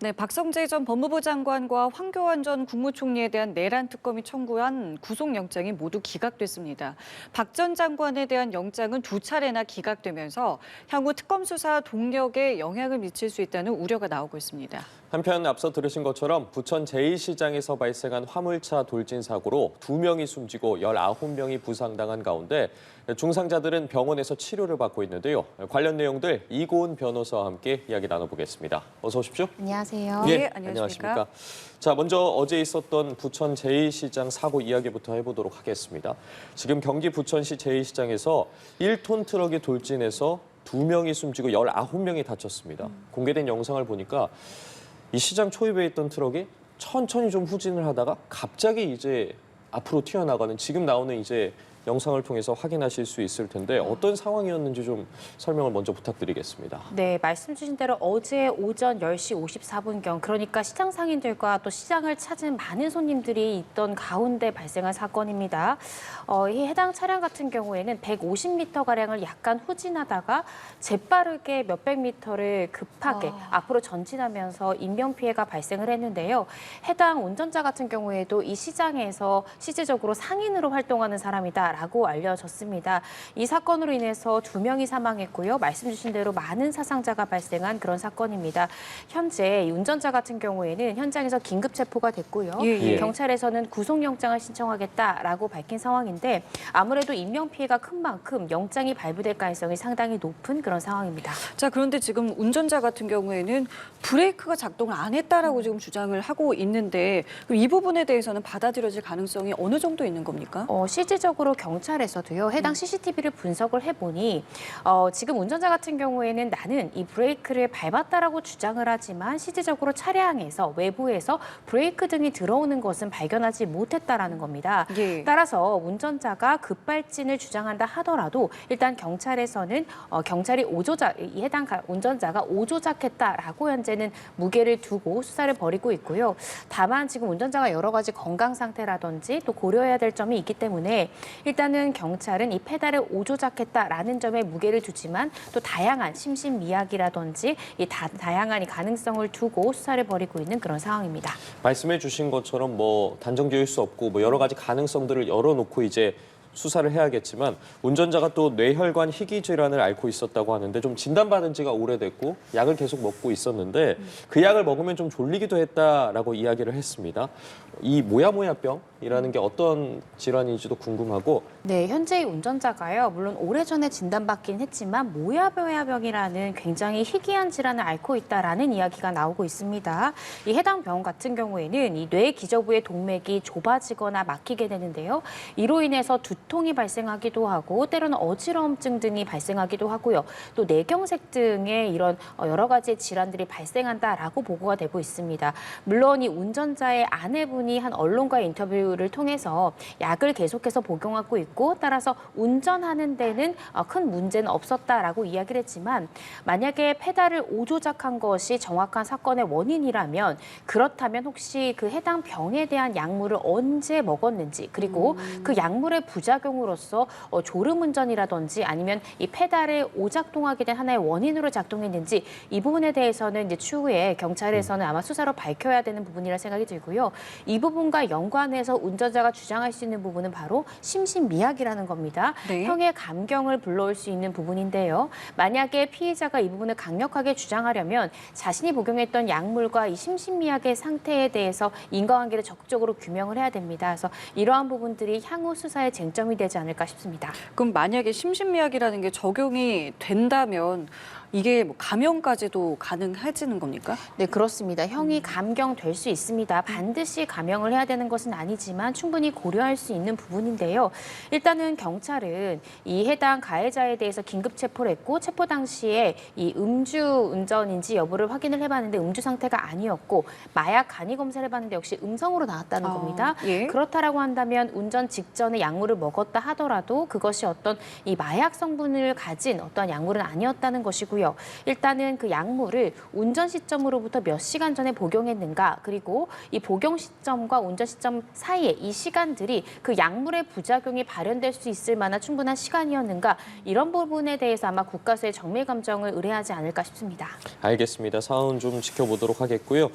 네, 박성재 전 법무부 장관과 황교안 전 국무총리에 대한 내란 특검이 청구한 구속영장이 모두 기각됐습니다. 박 전 장관에 대한 영장은 두 차례나 기각되면서 향후 특검 수사 동력에 영향을 미칠 수 있다는 우려가 나오고 있습니다. 한편 앞서 들으신 것처럼 부천 제2시장에서 발생한 화물차 돌진 사고로 2명이 숨지고 19명이 부상당한 가운데 중상자들은 병원에서 치료를 받고 있는데요. 관련 내용들 이고은 변호사와 함께 이야기 나눠보겠습니다. 어서 오십시오. 안녕하세요. 예, 안녕하십니까. 자, 먼저 어제 있었던 부천 제2시장 사고 이야기부터 해보도록 하겠습니다. 지금 경기 부천시 제2시장에서 1톤 트럭이 돌진해서 2명이 숨지고 19명이 다쳤습니다. 공개된 영상을 보니까 이 시장 초입에 있던 트럭이 천천히 좀 후진을 하다가 갑자기 이제 앞으로 튀어나가는 지금 나오는 이제 영상을 통해서 확인하실 수 있을 텐데 어떤 상황이었는지 좀 설명을 먼저 부탁드리겠습니다. 네, 말씀 주신 대로 어제 오전 10시 54분경 그러니까 시장 상인들과 또 시장을 찾은 많은 손님들이 있던 가운데 발생한 사건입니다. 이 해당 차량 같은 경우에는 150m가량을 약간 후진하다가 재빠르게 몇백 미터를 급하게 앞으로 전진하면서 인명피해가 발생을 했는데요. 해당 운전자 같은 경우에도 이 시장에서 실질적으로 상인으로 활동하는 사람이다. 라고 알려졌습니다. 이 사건으로 인해서 2명이 사망했고요. 말씀 주신 대로 많은 사상자가 발생한 그런 사건입니다. 현재 이 운전자 같은 경우에는 현장에서 긴급 체포가 됐고요. 경찰에서는 구속영장을 신청하겠다라고 밝힌 상황인데 아무래도 인명피해가 큰 만큼 영장이 발부될 가능성이 상당히 높은 그런 상황입니다. 자, 그런데 지금 운전자 같은 경우에는 브레이크가 작동을 안 했다라고 지금 주장을 하고 있는데 그럼 이 부분에 대해서는 받아들여질 가능성이 어느 정도 있는 겁니까? 실질적으로 경찰에서도요. 해당 CCTV를 분석을 해보니 지금 운전자 같은 경우에는 나는 이 브레이크를 밟았다라고 주장을 하지만 실질적으로 차량에서 외부에서 브레이크 등이 들어오는 것은 발견하지 못했다라는 겁니다. 따라서 운전자가 급발진을 주장한다 하더라도 일단 경찰에서는 경찰이 이 해당 운전자가 오조작했다라고 현재는 무게를 두고 수사를 벌이고 있고요. 다만 지금 운전자가 여러 가지 건강 상태라든지 또 고려해야 될 점이 있기 때문에 일단은 경찰은 이 페달을 오조작했다라는 점에 무게를 두지만 또 다양한 심신미약이라든지 이 다양한 이 가능성을 두고 수사를 벌이고 있는 그런 상황입니다. 말씀해 주신 것처럼 뭐 단정지을 수 없고 뭐 여러 가지 가능성들을 열어놓고 이제 수사를 해야겠지만 운전자가 또 뇌혈관 희귀 질환을 앓고 있었다고 하는데 좀 진단받은 지가 오래됐고 약을 계속 먹고 있었는데 그 약을 먹으면 좀 졸리기도 했다라고 이야기를 했습니다. 이 모야모야병이라는 게 어떤 질환인지도 궁금하고. 네, 현재 운전자가요. 물론 오래전에 진단받긴 했지만 모야모야병이라는 굉장히 희귀한 질환을 앓고 있다라는 이야기가 나오고 있습니다. 이 해당 병 같은 경우에는 이 뇌 기저부의 동맥이 좁아지거나 막히게 되는데요. 이로 인해서 두통이 발생하기도 하고 때로는 어지러움증 등이 발생하기도 하고요. 또 뇌경색 등의 이런 여러 가지 질환들이 발생한다라고 보고가 되고 있습니다. 물론 이 운전자의 아내분이 한 언론과의 인터뷰를 통해서 약을 계속해서 복용하고 있고 따라서 운전하는 데는 큰 문제는 없었다라고 이야기를 했지만 만약에 페달을 오조작한 것이 정확한 사건의 원인이라면 그렇다면 혹시 그 해당 병에 대한 약물을 언제 먹었는지 그리고 그 약물의 부작용으로서 졸음운전이라든지 아니면 이 페달을 오작동하게 된 하나의 원인으로 작동했는지 이 부분에 대해서는 이제 추후에 경찰에서는 아마 수사로 밝혀야 되는 부분이라 생각이 들고요. 이 부분과 연관해서 운전자가 주장할 수 있는 부분은 바로 심신미약이라는 겁니다. 네. 형의 감경을 불러올 수 있는 부분인데요. 만약에 피해자가 이 부분을 강력하게 주장하려면 자신이 복용했던 약물과 이 심신미약의 상태에 대해서 인과관계를 적극적으로 규명을 해야 됩니다. 그래서 이러한 부분들이 향후 수사의 쟁점이 되지 않을까 싶습니다. 그럼 만약에 심신미약이라는 게 적용이 된다면 이게 뭐 감형까지도 가능해지는 겁니까? 네, 그렇습니다. 형이 감경될 수 있습니다. 반드시 감형을 해야 되는 것은 아니지만 충분히 고려할 수 있는 부분인데요. 일단은 경찰은 이 해당 가해자에 대해서 긴급 체포를 했고 체포 당시에 이 음주 운전인지 여부를 확인을 해봤는데 음주 상태가 아니었고 마약 간이 검사를 해봤는데 역시 음성으로 나왔다는 겁니다. 그렇다라고 한다면 운전 직전에 약물을 먹었다 하더라도 그것이 어떤 이 마약 성분을 가진 어떤 약물은 아니었다는 것이고요. 있고요. 일단은 그 약물을 운전 시점으로부터 몇 시간 전에 복용했는가, 그리고 이 복용 시점과 운전 시점 사이에 이 시간들이 그 약물의 부작용이 발현될 수 있을 만한 충분한 시간이었는가, 이런 부분에 대해서 아마 국가수의 정밀 감정을 의뢰하지 않을까 싶습니다. 알겠습니다. 상황 좀 지켜보도록 하겠고요.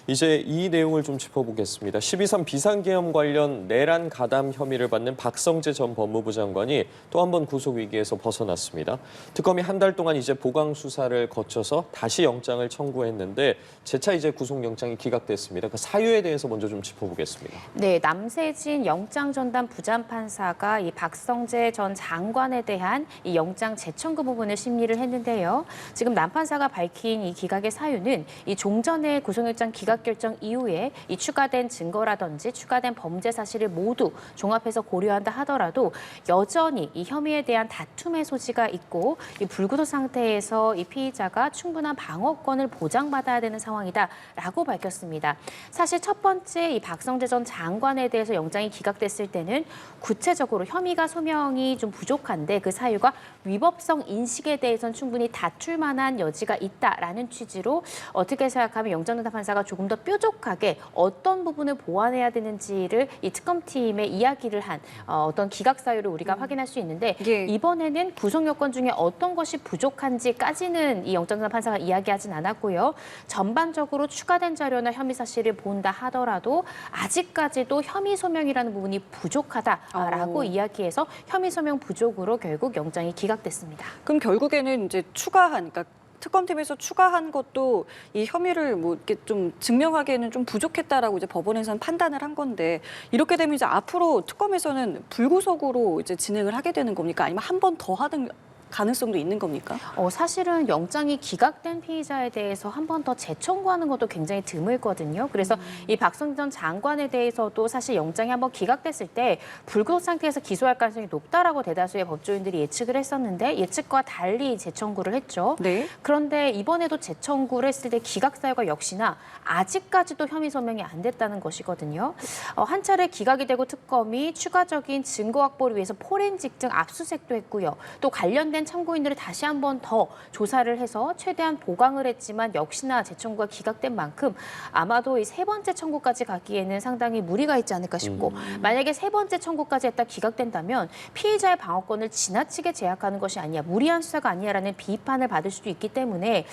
이제 이 내용을 좀 짚어보겠습니다. 12.3 비상계엄 관련 내란 가담 혐의를 받는 박성재 전 법무부 장관이 또 한 번 구속 위기에서 벗어났습니다. 특검이 한 달 동안 이제 보강 수사를 거쳐서 다시 영장을 청구했는데 재차 이제 구속영장이 기각됐습니다. 그 사유에 대해서 먼저 좀 짚어보겠습니다. 네, 남세진 영장 전담 부장판사가 이 박성재 전 장관에 대한 이 영장 재청구 부분을 심리를 했는데요. 지금 남 판사가 밝힌 이 기각의 사유는 이 종전의 구속영장 기각 결정 이후에 이 추가된 증거라든지 추가된 범죄 사실을 모두 종합해서 고려한다 하더라도 여전히 이 혐의에 대한 다툼의 소지가 있고 이 불구속 상태에서 이 피의자가 충분한 방어권을 보장받아야 되는 상황이다라고 밝혔습니다. 사실 첫 번째 이 박성재 전 장관에 대해서 영장이 기각됐을 때는 구체적으로 혐의가 소명이 좀 부족한데 그 사유가 위법성 인식에 대해서는 충분히 다툴 만한 여지가 있다라는 취지로 어떻게 생각하면 영장전담 판사가 조금 더 뾰족하게 어떤 부분을 보완해야 되는지를 이 특검팀에 이야기를 한 어떤 기각 사유를 우리가 확인할 수 있는데 예. 이번에는 구속 요건 중에 어떤 것이 부족한지까지는 이 영장전담 판사가 이야기하진 않았고요. 전반적으로 추가된 자료나 혐의 사실을 본다 하더라도 아직까지도 혐의 소명이라는 부분이 부족하다라고 이야기해서 혐의 소명 부족으로 결국 영장이 기각됐습니다. 그럼 결국에는 이제 추가한, 그러니까 특검팀에서 추가한 것도 이 혐의를 뭐 이렇게 좀 증명하기에는 좀 부족했다라고 이제 법원에서는 판단을 한 건데, 이렇게 되면 이제 앞으로 특검에서는 불구속으로 이제 진행을 하게 되는 겁니까? 아니면 한 번 더 하는 가능성도 있는 겁니까? 사실은 영장이 기각된 피의자에 대해서 한 번 더 재청구하는 것도 굉장히 드물거든요. 그래서 이 박성재 전 장관에 대해서도 사실 영장이 한 번 기각됐을 때 불구속 상태에서 기소할 가능성이 높다라고 대다수의 법조인들이 예측을 했었는데 예측과 달리 재청구를 했죠. 네. 그런데 이번에도 재청구를 했을 때 기각 사유가 역시나 아직까지도 혐의 소명이 안 됐다는 것이거든요. 한 차례 기각이 되고 특검이 추가적인 증거 확보를 위해서 포렌식증 압수수색도 했고요. 또 관련된 참고인들을 다시 한 번 더 조사를 해서 최대한 보강을 했지만 역시나 재청구가 기각된 만큼 아마도 이 세 번째 청구까지 가기에는 상당히 무리가 있지 않을까 싶고 만약에 세 번째 청구까지 했다 기각된다면 피의자의 방어권을 지나치게 제약하는 것이 아니야, 무리한 수사가 아니야라는 비판을 받을 수도 있기 때문에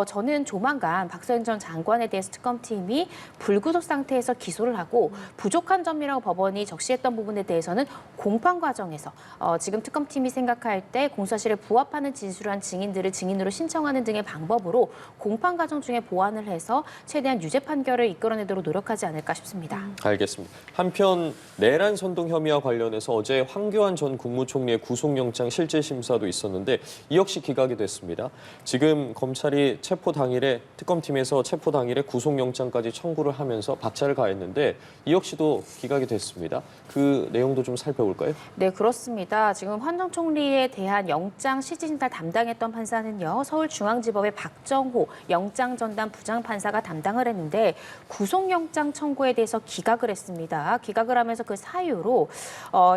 저는 조만간 박성재 전 장관에 대해서 특검팀이 불구속 상태에서 기소를 하고 부족한 점이라고 법원이 적시했던 부분에 대해서는 공판 과정에서 지금 특검팀이 생각할 때 공소사실에 부합하는 진술을 한 증인들을 증인으로 신청하는 등의 방법으로 공판 과정 중에 보완을 해서 최대한 유죄 판결을 이끌어내도록 노력하지 않을까 싶습니다. 알겠습니다. 한편 내란 선동 혐의와 관련해서 어제 황교안 전 국무총리의 구속영장 실질 심사도 있었는데 이 역시 기각이 됐습니다. 지금 검찰이 체포 당일에 특검팀에서 체포 당일에 구속영장까지 청구를 하면서 박차를 가했는데 이 역시도 기각이 됐습니다. 그 내용도 좀 살펴볼까요? 네, 그렇습니다. 지금 황 전 총리에 대한 영장 실질심사를 담당했던 판사는요, 서울중앙지법의 박정호 영장전담 부장판사가 담당을 했는데 구속영장 청구에 대해서 기각을 했습니다. 기각을 하면서 그 사유로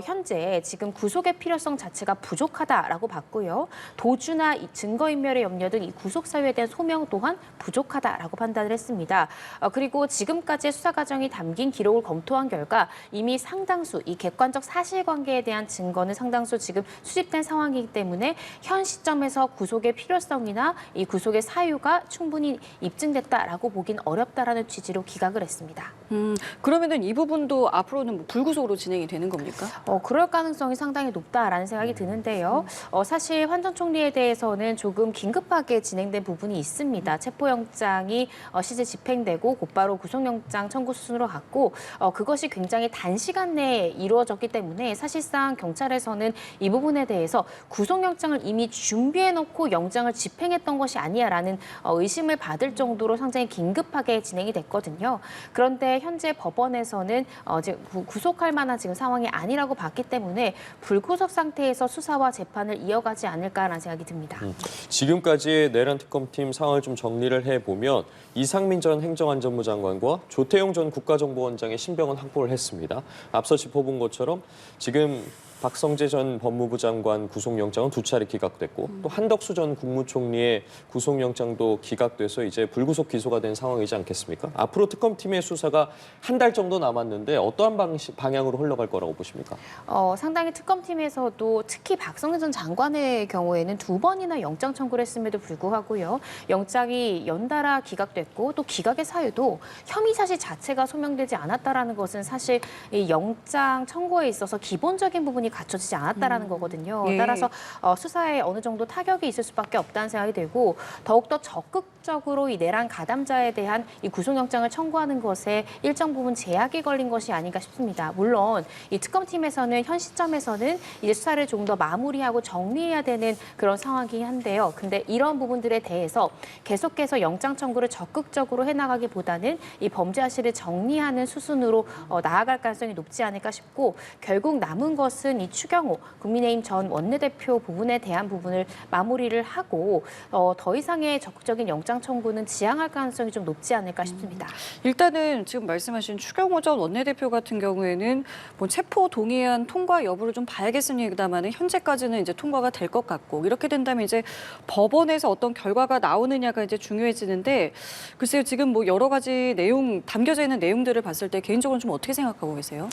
현재 지금 구속의 필요성 자체가 부족하다라고 봤고요. 도주나 증거인멸의 염려 등 이 구속 사유에 대한 소명 또한 부족하다라고 판단을 했습니다. 그리고 지금까지의 수사 과정이 담긴 기록을 검토한 결과 이미 상당수 이 객관적 사실관계에 대한 증거는 상당수 지금 수집된 상황이기 때문에 현 시점에서 구속의 필요성이나 이 구속의 사유가 충분히 입증됐다라고 보긴 어렵다라는 취지로 기각을 했습니다. 그러면은 이 부분도 앞으로는 뭐 불구속으로 진행이 되는 겁니까? 그럴 가능성이 상당히 높다라는 생각이 드는데요. 사실 황 전 총리에 대해서는 조금 긴급하게 진행된 부분이 있습니다. 체포영장이 실제 집행되고 곧바로 구속영장 청구 수순으로 갔고 그것이 굉장히 단시간 내에 이루어졌기 때문에 사실상 경찰에서는 이 부분에 대해서 구속영장을 이미 준비해놓고 영장을 집행했던 것이 아니야라는 의심을 받을 정도로 상당히 긴급하게 진행이 됐거든요. 그런데 현재 법원에서는 지금 구속할 만한 지금 상황이 아니라고 봤기 때문에 불구속 상태에서 수사와 재판을 이어가지 않을까라는 생각이 듭니다. 지금까지의 내란 특검팀 상황을 좀 정리를 해보면 이상민 전 행정안전부 장관과 조태용 전 국가정보원장의 신병은 확보를 했습니다. 앞서 짚어본 것처럼 지금 박성재 전 법무부 장관 구속영장은 2차례 기각됐고 또 한덕수 전 국무총리의 구속영장도 기각돼서 이제 불구속 기소가 된 상황이지 않겠습니까? 앞으로 특검팀의 수사가 한 달 정도 남았는데 어떠한 방향으로 흘러갈 거라고 보십니까? 상당히 특검팀에서도 특히 박성재 전 장관의 경우에는 2번이나 영장 청구를 했음에도 불구하고요. 영장이 연달아 기각됐고 또 기각의 사유도 혐의 사실 자체가 소명되지 않았다라는 것은 사실 이 영장 청구에 있어서 기본적인 부분이 갖춰지지 않았다라는 거거든요. 예. 따라서 수사에 어느 정도 타격이 있을 수밖에 없다는 생각이 들고 더욱더 적극적으로 이 내란 가담자에 대한 이 구속영장을 청구하는 것에 일정 부분 제약이 걸린 것이 아닌가 싶습니다. 물론 이 특검팀에서는 현 시점에서는 이제 수사를 조금 더 마무리하고 정리해야 되는 그런 상황이긴 한데요. 근데 이런 부분들에 대해서 계속해서 영장 청구를 적극적으로 해나가기보다는 이 범죄 사실을 정리하는 수순으로 나아갈 가능성이 높지 않을까 싶고 결국 남은 것은 이 추경호 국민의힘 전 원내대표 부분에 대한 부분을 마무리를 하고 더 이상의 적극적인 영장 청구는 지양할 가능성이 좀 높지 않을까 싶습니다. 일단은 지금 말씀하신 추경호 전 원내대표 같은 경우에는 뭐 체포 동의안 통과 여부를 좀 봐야겠습니다만 현재까지는 이제 통과가 될 것 같고 이렇게 된다면 이제 법원에서 어떤 결과가 나오느냐가 이제 중요해지는데 글쎄요 지금 뭐 여러 가지 내용 담겨져 있는 내용들을 봤을 때 개인적으로 좀 어떻게 생각하고 계세요?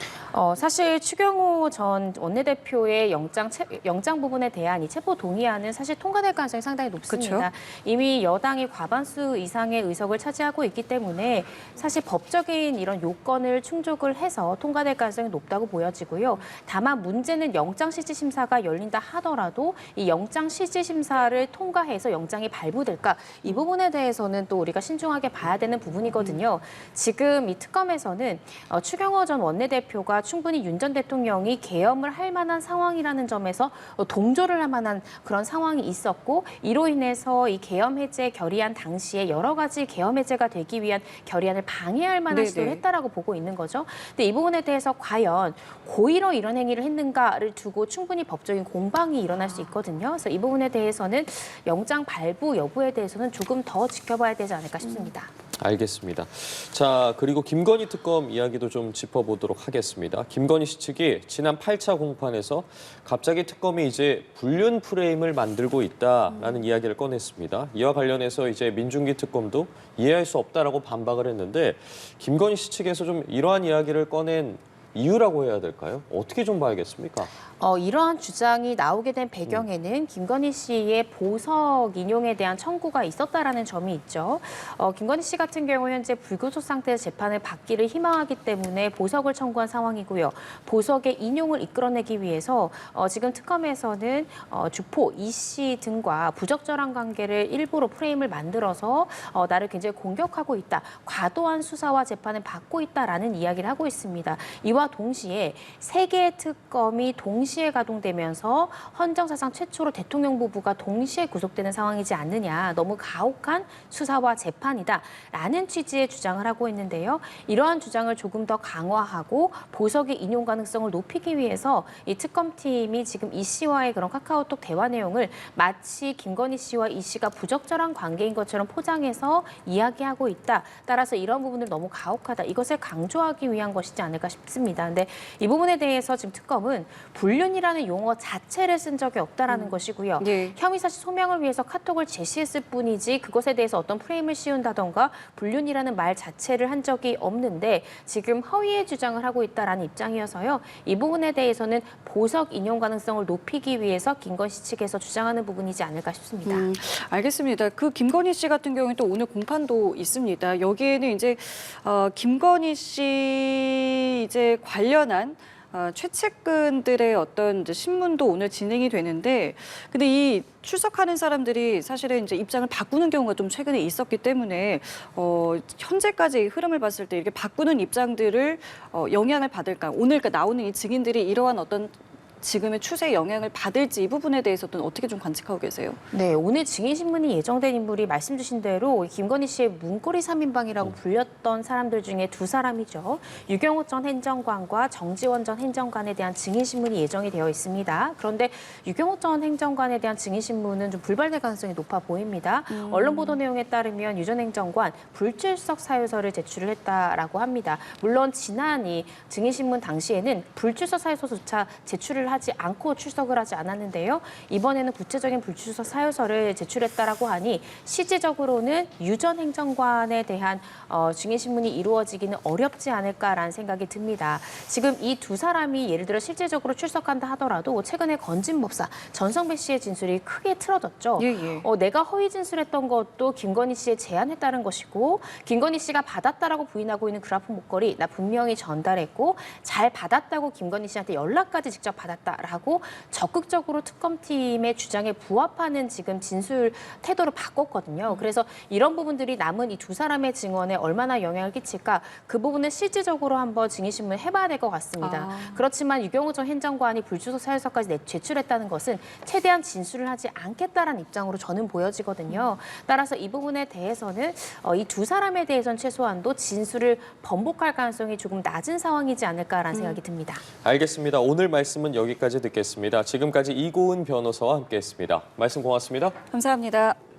사실 추경호 전 원내대표의 영장 부분에 대한 이 체포 동의안은 사실 통과될 가능성이 상당히 높습니다. 그쵸? 이미 여당이 과반수 이상의 의석을 차지하고 있기 때문에 사실 법적인 이런 요건을 충족을 해서 통과될 가능성이 높다고 보여지고요. 다만 문제는 영장실질심사가 열린다 하더라도 이 영장실질심사를 통과해서 영장이 발부될까 이 부분에 대해서는 또 우리가 신중하게 봐야 되는 부분이거든요. 지금 이 특검에서는 추경호 전 원내대표가 충분히 윤 전 대통령이 계엄을 할 만한 상황이라는 점에서 동조를 할 만한 그런 상황이 있었고 이로 인해서 이 계엄 해제 결의안 당시에 여러 가지 계엄 해제가 되기 위한 결의안을 방해할 만한 네네. 시도를 했다라고 보고 있는 거죠. 근데 이 부분에 대해서 과연 고의로 이런 행위를 했는가를 두고 충분히 법적인 공방이 일어날 수 있거든요. 그래서 이 부분에 대해서는 영장 발부 여부에 대해서는 조금 더 지켜봐야 되지 않을까 싶습니다. 알겠습니다. 자, 그리고 김건희 특검 이야기도 좀 짚어보도록 하겠습니다. 김건희 씨 측이 지난 8차 공판에서 갑자기 특검이 이제 불륜 프레임을 만들고 있다라는 이야기를 꺼냈습니다. 이와 관련해서 이제 민중기 특검도 이해할 수 없다라고 반박을 했는데 김건희 씨 측에서 좀 이러한 이야기를 꺼낸 이유라고 해야 될까요? 어떻게 좀 봐야겠습니까? 이러한 주장이 나오게 된 배경에는 김건희 씨의 보석 인용에 대한 청구가 있었다라는 점이 있죠. 김건희 씨 같은 경우 현재 불구속 상태에서 재판을 받기를 희망하기 때문에 보석을 청구한 상황이고요. 보석의 인용을 이끌어내기 위해서 지금 특검에서는 주포 이 씨 등과 부적절한 관계를 일부러 프레임을 만들어서 나를 굉장히 공격하고 있다. 과도한 수사와 재판을 받고 있다라는 이야기를 하고 있습니다. 이와 동시에 3개의 특검이 동시에 가동되면서 헌정사상 최초로 대통령 부부가 동시에 구속되는 상황이지 않느냐. 너무 가혹한 수사와 재판이다라는 취지의 주장을 하고 있는데요. 이러한 주장을 조금 더 강화하고 보석의 인용 가능성을 높이기 위해서 이 특검팀이 지금 이 씨와의 그런 카카오톡 대화 내용을 마치 김건희 씨와 이 씨가 부적절한 관계인 것처럼 포장해서 이야기하고 있다. 따라서 이런 부분을 너무 가혹하다. 이것을 강조하기 위한 것이지 않을까 싶습니다. 근데 이 부분에 대해서 지금 특검은 불륜이라는 용어 자체를 쓴 적이 없다라는 것이고요. 네. 혐의 사실 소명을 위해서 카톡을 제시했을 뿐이지 그것에 대해서 어떤 프레임을 씌운다던가 불륜이라는 말 자체를 한 적이 없는데 지금 허위의 주장을 하고 있다라는 입장이어서요. 이 부분에 대해서는 보석 인용 가능성을 높이기 위해서 김건희 씨 측에서 주장하는 부분이지 않을까 싶습니다. 알겠습니다. 그 김건희 씨 같은 경우에 또 오늘 공판도 있습니다. 여기에는 이제 김건희 씨 이제 관련한 최측근들의 어떤 이제 신문도 오늘 진행이 되는데, 근데 이 출석하는 사람들이 사실은 이제 입장을 바꾸는 경우가 좀 최근에 있었기 때문에 현재까지 흐름을 봤을 때 이렇게 바꾸는 입장들을 영향을 받을까? 오늘 나오는 이 증인들이 이러한 어떤 지금의 추세에 영향을 받을지 이 부분에 대해서는 어떻게 좀 관측하고 계세요? 네, 오늘 증인신문이 예정된 인물이 말씀 주신 대로 김건희 씨의 문고리 3인방이라고 불렸던 사람들 중에 2사람이죠. 유경호 전 행정관과 정지원 전 행정관에 대한 증인신문이 예정이 되어 있습니다. 그런데 유경호 전 행정관에 대한 증인신문은 좀 불발될 가능성이 높아 보입니다. 언론 보도 내용에 따르면 유 전 행정관 불출석 사유서를 제출을 했다라고 합니다. 물론 지난 이 증인신문 당시에는 불출석 사유서조차 제출을 하지 않고 출석을 하지 않았는데요. 이번에는 구체적인 불출석 사유서를 제출했다라고 하니 실질적으로는 유 전 행정관에 대한 증인 신문이 이루어지기는 어렵지 않을까라는 생각이 듭니다. 지금 이 두 사람이 예를 들어 실질적으로 출석한다 하더라도 최근에 건진법사 전성배 씨의 진술이 크게 틀어졌죠. 내가 허위 진술했던 것도 김건희 씨의 제안에 따른 것이고 김건희 씨가 받았다라고 부인하고 있는 그래프 목걸이 나 분명히 전달했고 잘 받았다고 김건희 씨한테 연락까지 직접 받았다라고 적극적으로 특검팀의 주장에 부합하는 지금 진술 태도를 바꿨거든요. 그래서 이런 부분들이 남은 이 두 사람의 증언에 얼마나 영향을 끼칠까 그 부분은 실질적으로 한번 증인신문 해봐야 될 것 같습니다. 그렇지만 유경호 전 행정관이 불출석 사유서까지 제출했다는 것은 최대한 진술을 하지 않겠다라는 입장으로 저는 보여지거든요. 따라서 이 부분에 대해서는 이 두 사람에 대해서는 최소한도 진술을 번복할 가능성이 조금 낮은 상황이지 않을까라는 생각이 듭니다. 알겠습니다. 오늘 말씀은 여기까지 듣겠습니다. 지금까지 이고은 변호사와 함께했습니다. 말씀 고맙습니다. 감사합니다.